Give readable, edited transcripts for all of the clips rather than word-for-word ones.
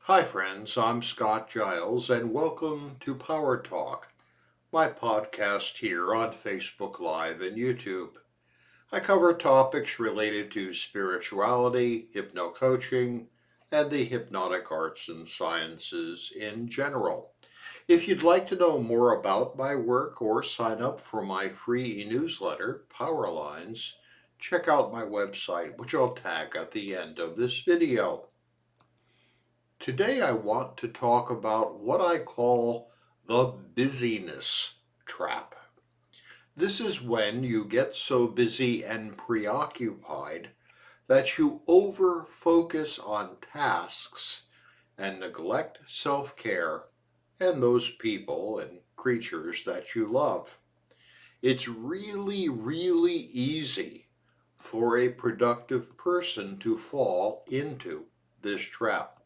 Hi friends, I'm Scott Giles and welcome to Power Talk, my podcast here on Facebook Live and YouTube. I cover topics related to spirituality, hypno-coaching, and the hypnotic arts and sciences in general. If you'd like to know more about my work or sign up for my free newsletter, Power Lines, check out my website, which I'll tag at the end of this video. Today I want to talk about what I call the busyness trap. This is when you get so busy and preoccupied that you over focus on tasks and neglect self care and those people and creatures that you love. It's really easy for a productive person to fall into this trap.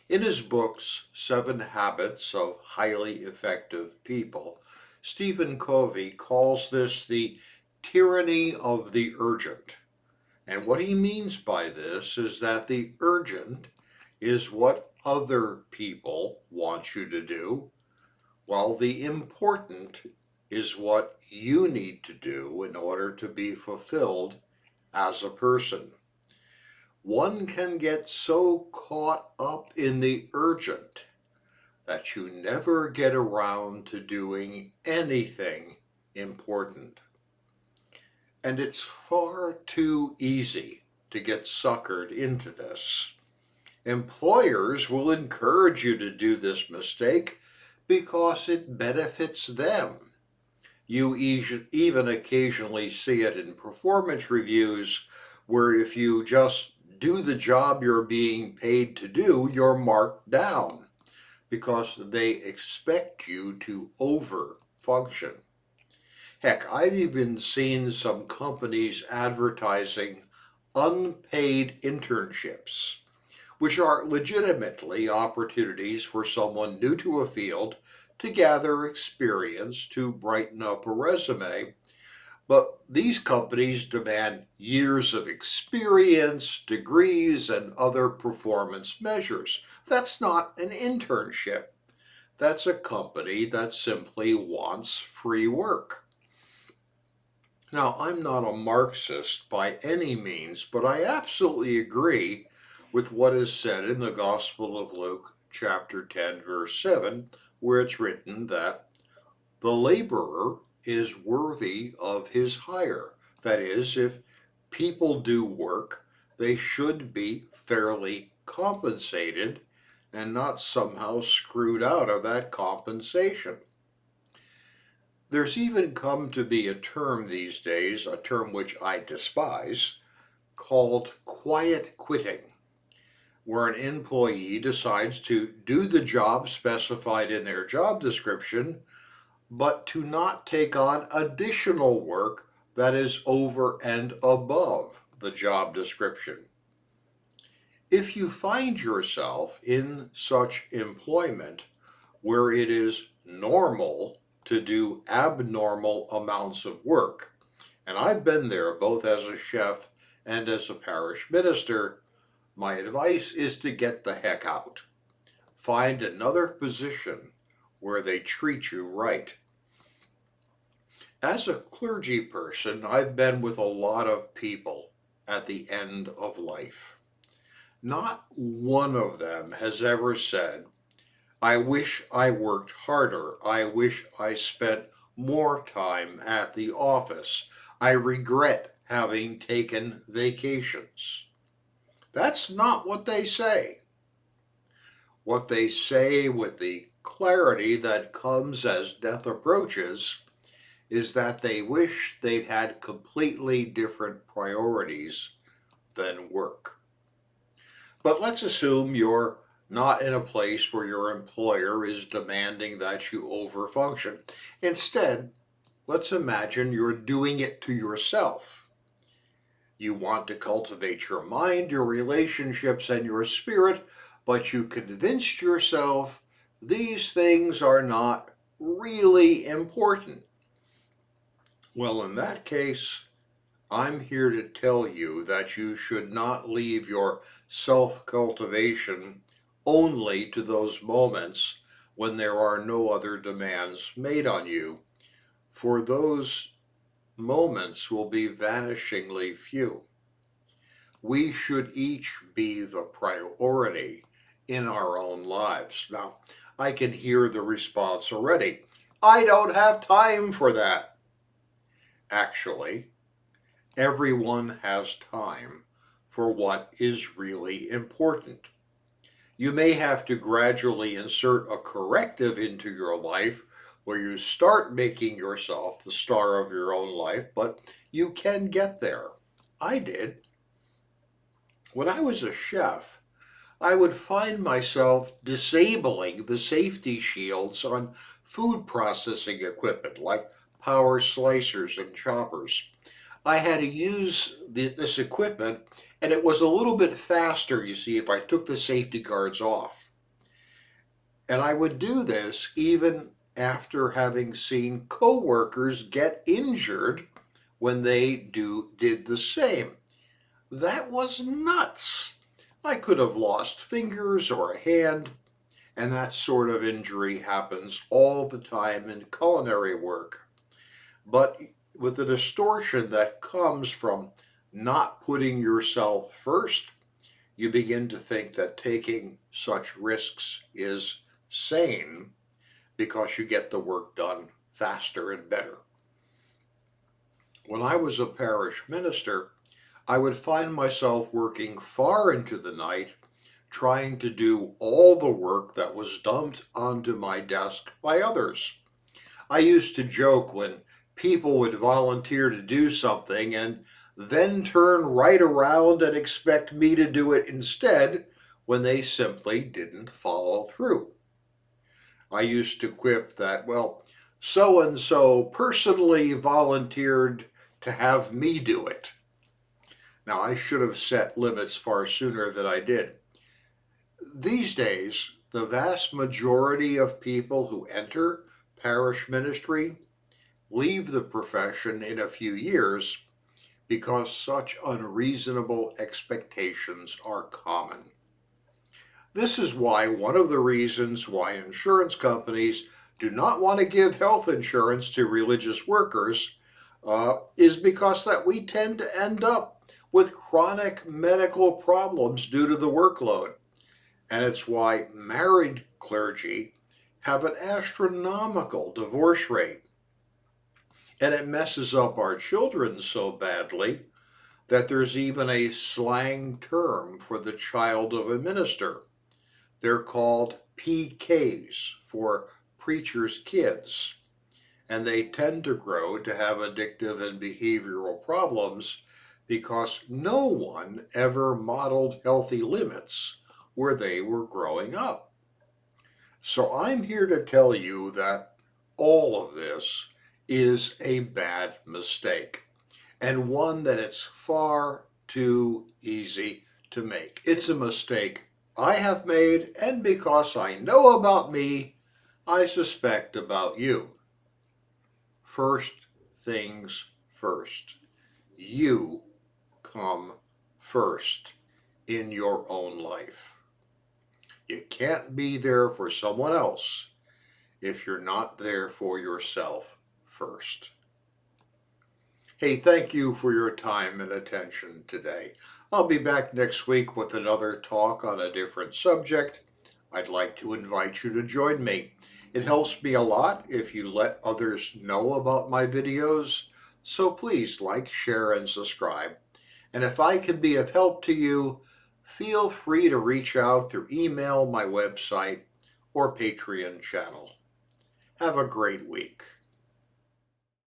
In his books, Seven Habits of Highly Effective People, Stephen Covey calls this the tyranny of the urgent. And what he means by this is that the urgent is what other people want you to do, while the important is what you need to do in order to be fulfilled as a person. One can get so caught up in the urgent that you never get around to doing anything important. And it's far too easy to get suckered into this. Employers will encourage you to do this mistake because it benefits them. You even occasionally see it in performance reviews where if you just do the job you're being paid to do, you're marked down because they expect you to over function. Heck, I've even seen some companies advertising unpaid internships, which are legitimately opportunities for someone new to a field to gather experience to brighten up a resume. But these companies demand years of experience, degrees, and other performance measures. That's not an internship. That's a company that simply wants free work. Now, I'm not a Marxist by any means, but I absolutely agree with what is said in the Gospel of Luke, chapter 10, verse 7, where it's written that the laborer is worthy of his hire. That is, if people do work, they should be fairly compensated and not somehow screwed out of that compensation. There's even come to be a term these days, a term which I despise, called quiet quitting, where an employee decides to do the job specified in their job description but to not take on additional work that is over and above the job description. If you find yourself in such employment where it is normal to do abnormal amounts of work, and I've been there both as a chef and as a parish minister, my advice is to get the heck out. Find another position where they treat you right. As a clergy person, I've been with a lot of people at the end of life. Not one of them has ever said, I wish I worked harder. I wish I spent more time at the office. I regret having taken vacations. That's not what they say. What they say with the clarity that comes as death approaches is that they wish they'd had completely different priorities than work. But let's assume you're not in a place where your employer is demanding that you overfunction. Instead, let's imagine you're doing it to yourself. You want to cultivate your mind, your relationships, and your spirit, but you convinced yourself these things are not really important. Well, in that case, I'm here to tell you that you should not leave your self-cultivation only to those moments when there are no other demands made on you, for those moments will be vanishingly few. We should each be the priority in our own lives. Now, I can hear the response already. I don't have time for that. Actually, everyone has time for what is really important. You may have to gradually insert a corrective into your life where you start making yourself the star of your own life, but you can get there. I did. When I was a chef, I would find myself disabling the safety shields on food processing equipment like power slicers and choppers. I had to use this equipment, and it was a little bit faster, you see, if I took the safety guards off. And I would do this even after having seen coworkers get injured when they did the same. That was nuts. I could have lost fingers or a hand, and that sort of injury happens all the time in culinary work. But with the distortion that comes from not putting yourself first, you begin to think that taking such risks is sane because you get the work done faster and better. When I was a parish minister, I would find myself working far into the night, trying to do all the work that was dumped onto my desk by others. I used to joke when people would volunteer to do something and then turn right around and expect me to do it instead when they simply didn't follow through. I used to quip that, well, so and so personally volunteered to have me do it. Now, I should have set limits far sooner than I did. These days, the vast majority of people who enter parish ministry leave the profession in a few years because such unreasonable expectations are common. This is why one of the reasons why insurance companies do not want to give health insurance to religious workers is because that we tend to end up with chronic medical problems due to the workload. And it's why married clergy have an astronomical divorce rate. And it messes up our children so badly that there's even a slang term for the child of a minister. They're called PKs, for preacher's kids, and they tend to grow to have addictive and behavioral problems because no one ever modeled healthy limits where they were growing up. So I'm here to tell you that all of this is a bad mistake, and one that it's far too easy to make. It's a mistake I have made, and because I know about me, I suspect about you. First things first. You come first in your own life. You can't be there for someone else if you're not there for yourself first. Hey, thank you for your time and attention today. I'll be back next week with another talk on a different subject. I'd like to invite you to join me. It helps me a lot if you let others know about my videos, so please like, share, and subscribe. And if I can be of help to you, feel free to reach out through email, my website, or Patreon channel. Have a great week.